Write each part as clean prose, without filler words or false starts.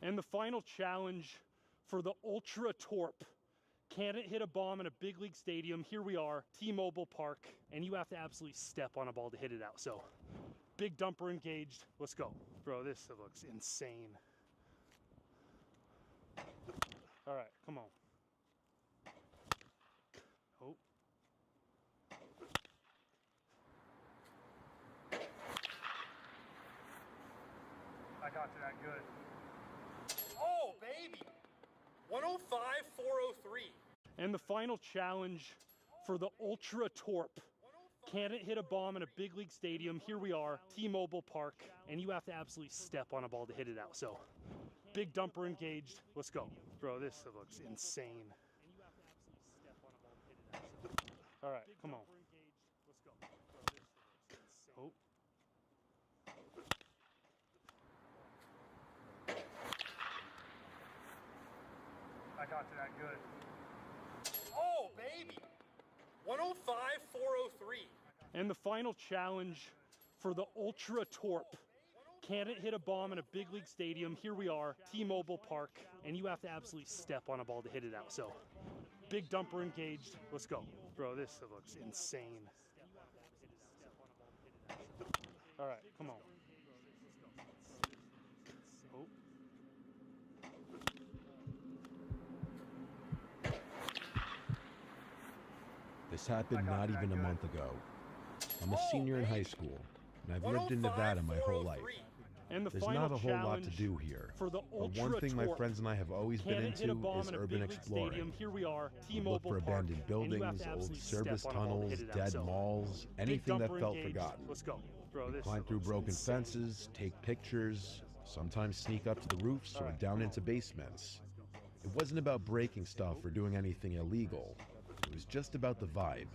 And the final challenge for the Ultra Torp. Can it hit a bomb in a big league stadium? Here we are, T-Mobile Park, and you have to absolutely step on a ball to hit it out. So, big dumper engaged. Let's go. Bro, this looks insane. All right, come on. Oh. I got to that good. Oh, baby! 105, 403. And the final challenge for the Ultra Torp. Can it hit a bomb in a big league stadium? Here we are, T-Mobile Park, and you have to absolutely step on a ball to hit it out. So, big dumper engaged. Let's go. Bro, this looks insane. All right, come on. Let's go. Oh. I got to that good. Oh, baby! 105, 403. And the final challenge for the Ultra Torp. Can it hit a bomb in a big league stadium? Here we are, T-Mobile Park, and you have to absolutely step on a ball to hit it out. So, big dumper engaged. Let's go. Bro, this looks insane. All right, come on. Oh. This happened not even a month ago. I'm a senior in high school, and I've lived in Nevada my whole life. And There's not a whole lot to do here, but one thing my friends and I have always been into is urban exploring. Here we are, We look for abandoned buildings, old service tunnels, dead malls, anything that felt forgotten. Let's go. Bro, this Climb through broken fences, take pictures, sometimes sneak up to the roofs or down into basements. It wasn't about breaking stuff or doing anything illegal. It was just about the vibe.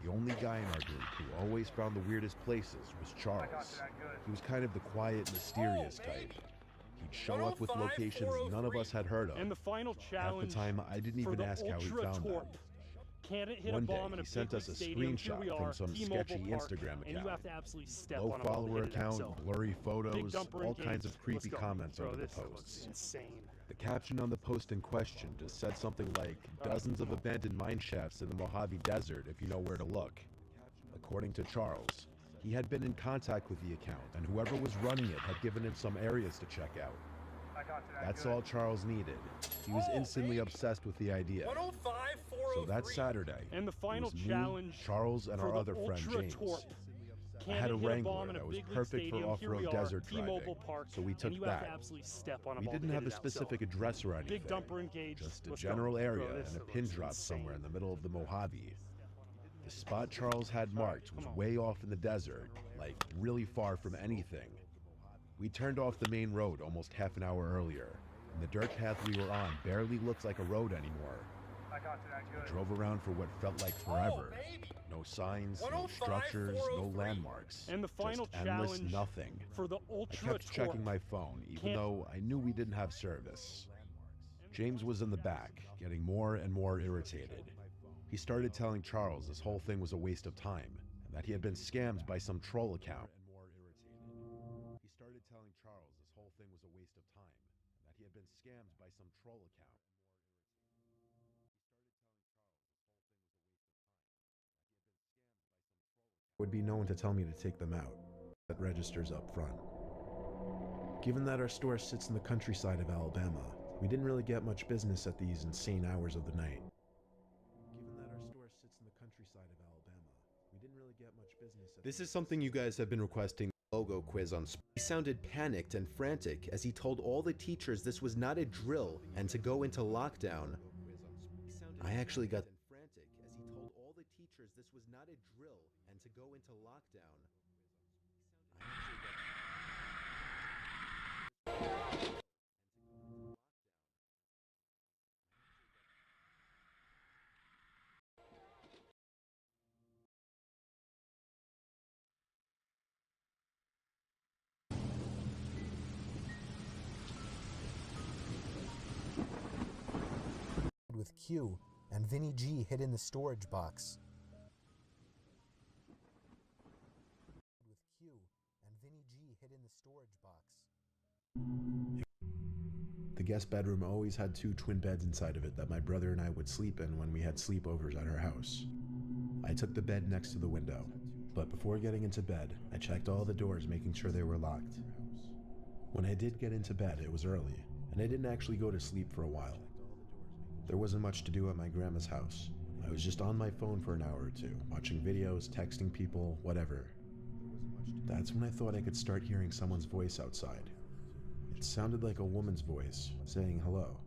The only guy in our group who always found the weirdest places was Charles. He was kind of the quiet, mysterious type. He'd show up with locations none of us had heard of. And the final challenge. Half the time, I didn't even ask how he found them. One day, he sent us a screenshot from some sketchy Instagram account. Low follower account, blurry photos, all kinds of creepy comments under the posts. The caption on the post in question just said something like, "Dozens of abandoned mine shafts in the Mojave Desert if you know where to look." According to Charles, he had been in contact with the account, and whoever was running it had given him some areas to check out. That's all Charles needed. He was instantly obsessed with the idea. So that Saturday, and the final it was challenge me, Charles, and our other friend James. I had a Wrangler that was perfect for off-road desert driving, so we took that. We didn't have a specific address or anything, just a general area and a pin drop somewhere in the middle of the Mojave. The spot Charles had marked was way off in the desert, like really far from anything. We turned off the main road almost half an hour earlier, and the dirt path we were on barely looked like a road anymore. We drove around for what felt like forever. No signs, no structures, no landmarks. And the final just endless challenge nothing. For the I Ultra kept checking my phone, even though I knew we didn't have service. James was in the back, getting more and more irritated. He started telling Charles this whole thing was a waste of time, and that he had been scammed by some troll account. He started telling Charles this whole thing was a waste of time, and that he had been scammed by some troll account. Would be known to tell me to take them out. That registers up front. Given that our store sits in the countryside of Alabama, we didn't really get much business at these insane hours of the night. This is something you guys have been requesting. Logo quiz on. He sounded panicked and frantic as he told all the teachers this was not a drill and to go into lockdown. I actually got frantic as he told all the teachers this was not a drill and to go into lockdown. With Q and Vinny G hid in the storage box. With Q and Vinny G hid in the storage box. guest bedroom always had 2 twin beds inside of it that my brother and I would sleep in when we had sleepovers at our house. I took the bed next to the window, but before getting into bed, I checked all the doors making sure they were locked. When I did get into bed, it was early, and I didn't actually go to sleep for a while. There wasn't much to do at my grandma's house. I was just on my phone for an hour or two, watching videos, texting people, whatever. That's when I thought I could start hearing someone's voice outside. It sounded like a woman's voice, saying hello.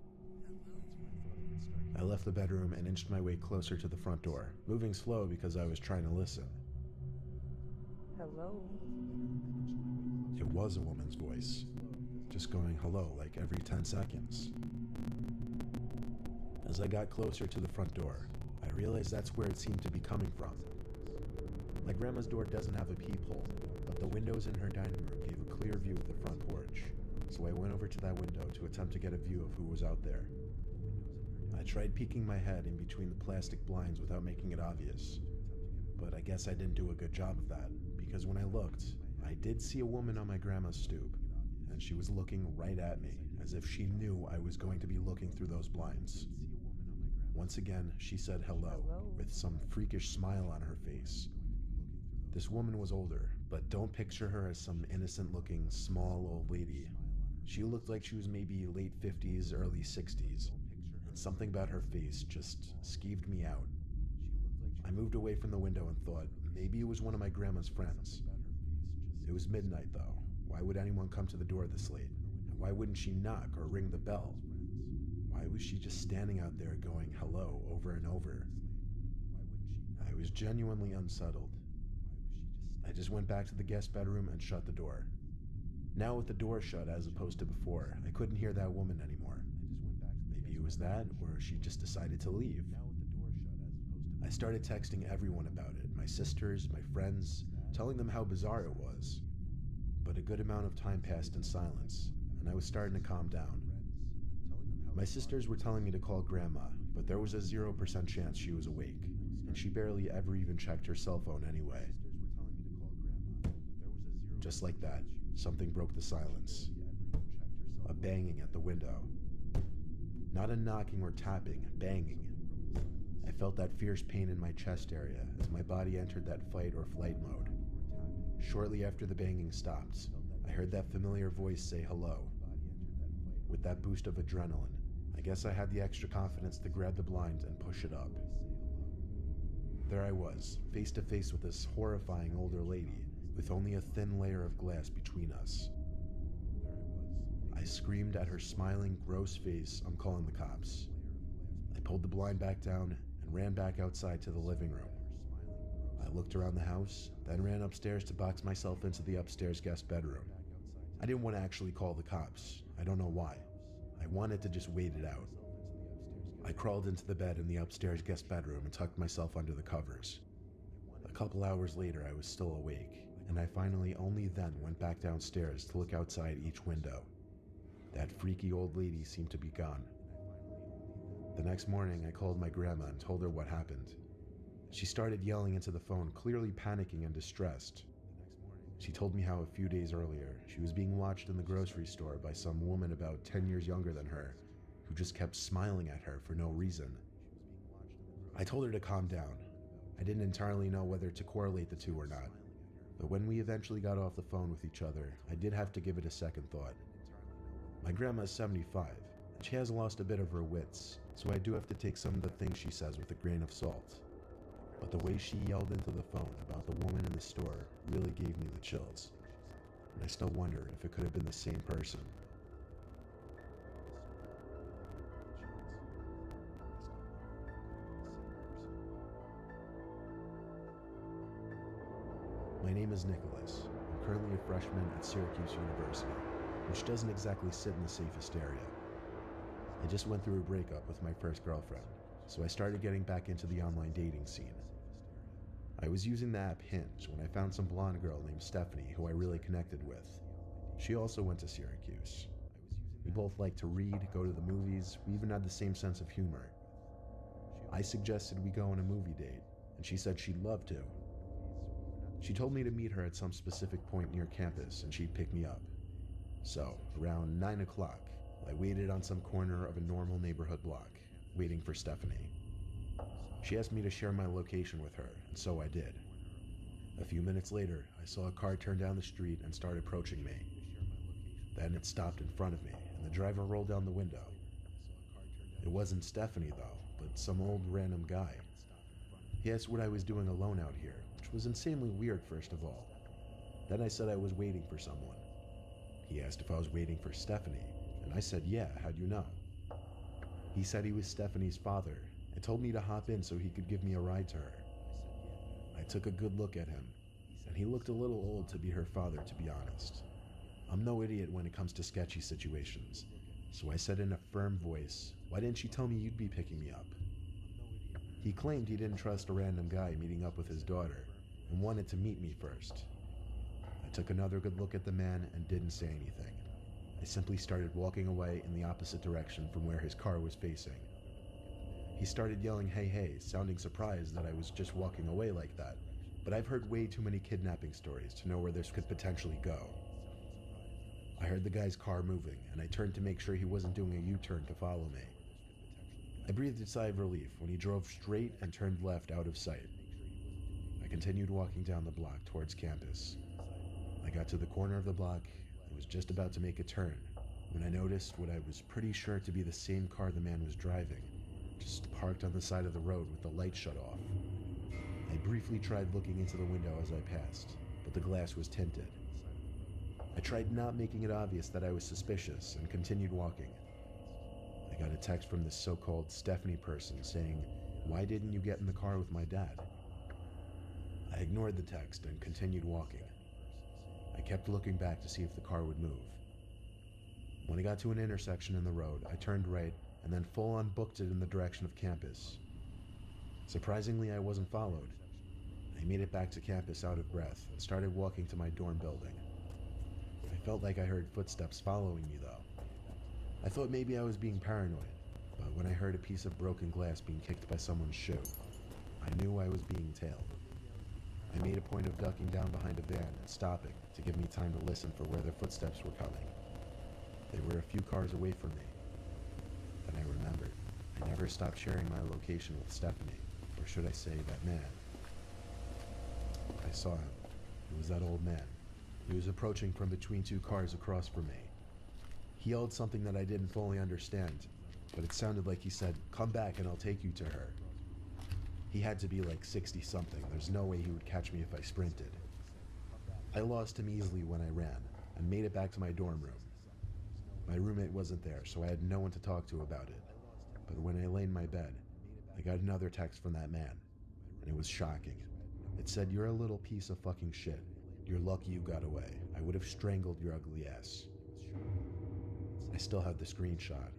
I left the bedroom and inched my way closer to the front door, moving slow because I was trying to listen. Hello? It was a woman's voice, just going hello like every 10 seconds. As I got closer to the front door, I realized that's where it seemed to be coming from. My grandma's door doesn't have a peephole, but the windows in her dining room gave a clear view of the front porch, so I went over to that window to attempt to get a view of who was out there. I tried peeking my head in between the plastic blinds without making it obvious, but I guess I didn't do a good job of that, because when I looked, I did see a woman on my grandma's stoop, and she was looking right at me, as if she knew I was going to be looking through those blinds. Once again, she said hello, with some freakish smile on her face. This woman was older, but don't picture her as some innocent-looking, small old lady. She looked like she was maybe late 50s, early 60s, and something about her face just skeeved me out. I moved away from the window and thought maybe it was one of my grandma's friends. It was midnight, though. Why would anyone come to the door this late? And why wouldn't she knock or ring the bell? Why was she just standing out there going hello over and over? I was genuinely unsettled. I just went back to the guest bedroom and shut the door. Now with the door shut as opposed to before, I couldn't hear that woman anymore. Maybe it was that, or she just decided to leave. I started texting everyone about it, my sisters, my friends, telling them how bizarre it was. But a good amount of time passed in silence, and I was starting to calm down. My sisters were telling me to call Grandma, but there was a 0% chance she was awake, and she barely ever even checked her cell phone anyway. Just like that, something broke the silence. A banging at the window. Not a knocking or tapping, banging. I felt that fierce pain in my chest area as my body entered that fight or flight mode. Shortly after the banging stopped, I heard that familiar voice say hello. With that boost of adrenaline, I guess I had the extra confidence to grab the blinds and push it up. There I was, face to face with this horrifying older lady, with only a thin layer of glass between us. I screamed at her smiling, gross face, "I'm calling the cops." I pulled the blind back down and ran back outside to the living room. I looked around the house, then ran upstairs to box myself into the upstairs guest bedroom. I didn't want to actually call the cops. I don't know why. I wanted to just wait it out. I crawled into the bed in the upstairs guest bedroom and tucked myself under the covers. A couple hours later, I was still awake, and I finally only then went back downstairs to look outside each window. That freaky old lady seemed to be gone. The next morning, I called my grandma and told her what happened. She started yelling into the phone, clearly panicking and distressed. She told me how a few days earlier, she was being watched in the grocery store by some woman about 10 years younger than her, who just kept smiling at her for no reason. I told her to calm down. I didn't entirely know whether to correlate the two or not, but when we eventually got off the phone with each other, I did have to give it a second thought. My grandma is 75, and she has lost a bit of her wits, so I do have to take some of the things she says with a grain of salt. But the way she yelled into the phone about the woman in the store really gave me the chills, and I still wonder if it could have been the same person. My name is Nicholas. I'm currently a freshman at Syracuse University, which doesn't exactly sit in the safest area. I just went through a breakup with my first girlfriend, so I started getting back into the online dating scene. I was using the app Hinge when I found some blonde girl named Stephanie who I really connected with. She also went to Syracuse. We both liked to read, go to the movies, we even had the same sense of humor. I suggested we go on a movie date, and she said she'd love to. She told me to meet her at some specific point near campus and she'd pick me up. So, around 9 o'clock, I waited on some corner of a normal neighborhood block, waiting for Stephanie. She asked me to share my location with her, and so I did. A few minutes later, I saw a car turn down the street and start approaching me. Then it stopped in front of me, and the driver rolled down the window. It wasn't Stephanie, though, but some old random guy. He asked what I was doing alone out here, which was insanely weird, first of all. Then I said I was waiting for someone. He asked if I was waiting for Stephanie, and I said, yeah, how'd you know? He said he was Stephanie's father, and told me to hop in so he could give me a ride to her. I took a good look at him, and he looked a little old to be her father, to be honest. I'm no idiot when it comes to sketchy situations, so I said in a firm voice, why didn't you tell me you'd be picking me up? He claimed he didn't trust a random guy meeting up with his daughter, and wanted to meet me first. I took another good look at the man and didn't say anything. I simply started walking away in the opposite direction from where his car was facing. He started yelling, hey, hey, sounding surprised that I was just walking away like that, but I've heard way too many kidnapping stories to know where this could potentially go. I heard the guy's car moving, and I turned to make sure he wasn't doing a U-turn to follow me. I breathed a sigh of relief when he drove straight and turned left out of sight. I continued walking down the block towards campus. I got to the corner of the block and was just about to make a turn when I noticed what I was pretty sure to be the same car the man was driving, just parked on the side of the road with the light shut off. I briefly tried looking into the window as I passed, but the glass was tinted. I tried not making it obvious that I was suspicious and continued walking. I got a text from this so-called Stephanie person saying, why didn't you get in the car with my dad? I ignored the text and continued walking. I kept looking back to see if the car would move. When I got to an intersection in the road, I turned right and then full-on booked it in the direction of campus. Surprisingly, I wasn't followed. I made it back to campus out of breath and started walking to my dorm building. I felt like I heard footsteps following me, though. I thought maybe I was being paranoid, but when I heard a piece of broken glass being kicked by someone's shoe, I knew I was being tailed. I made a point of ducking down behind a van and stopping to give me time to listen for where their footsteps were coming. They were a few cars away from me. Then I remembered, I never stopped sharing my location with Stephanie, or should I say that man. I saw him. It was that old man. He was approaching from between two cars across from me. He yelled something that I didn't fully understand, but it sounded like he said, come back and I'll take you to her. He had to be like 60-something. There's no way he would catch me if I sprinted. I lost him easily when I ran, and made it back to my dorm room. My roommate wasn't there, so I had no one to talk to about it. But when I lay in my bed, I got another text from that man, and it was shocking. It said, you're a little piece of fucking shit. You're lucky you got away. I would have strangled your ugly ass. I still have the screenshot.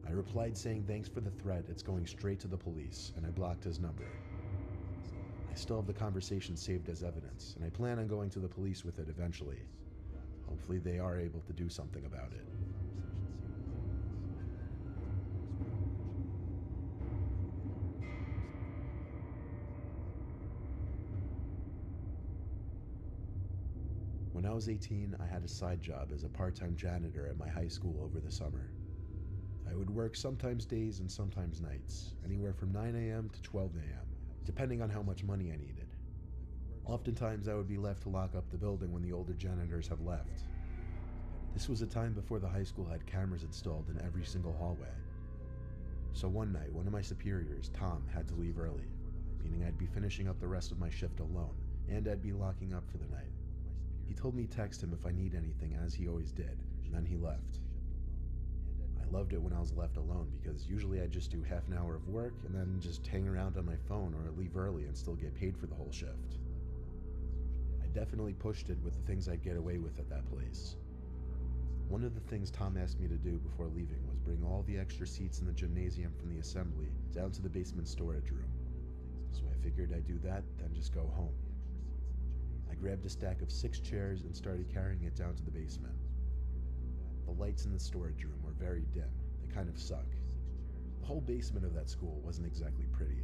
I replied saying thanks for the threat, it's going straight to the police, and I blocked his number. I still have the conversation saved as evidence, and I plan on going to the police with it eventually. Hopefully they are able to do something about it. When I was 18, I had a side job as a part-time janitor at my high school over the summer. I would work sometimes days and sometimes nights, anywhere from 9 a.m. to 12 a.m., depending on how much money I needed. Oftentimes, I would be left to lock up the building when the older janitors have left. This was a time before the high school had cameras installed in every single hallway. So one night, one of my superiors, Tom, had to leave early, meaning I'd be finishing up the rest of my shift alone, and I'd be locking up for the night. He told me to text him if I need anything, as he always did, and then he left. I loved it when I was left alone, because usually I'd just do half an hour of work and then just hang around on my phone or leave early and still get paid for the whole shift. I definitely pushed it with the things I'd get away with at that place. One of the things Tom asked me to do before leaving was bring all the extra seats in the gymnasium from the assembly down to the basement storage room. So I figured I'd do that, then just go home. I grabbed a stack of 6 chairs and started carrying it down to the basement. The lights in the storage room were very dim. They kind of suck. The whole basement of that school wasn't exactly pretty.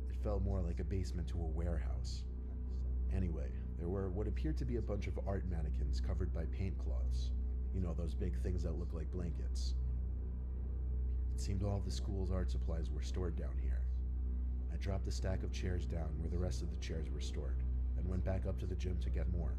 It felt more like a basement to a warehouse. Anyway, there were what appeared to be a bunch of art mannequins covered by paint cloths. You know, those big things that look like blankets. It seemed all of the school's art supplies were stored down here. I dropped the stack of chairs down where the rest of the chairs were stored, and went back up to the gym to get more.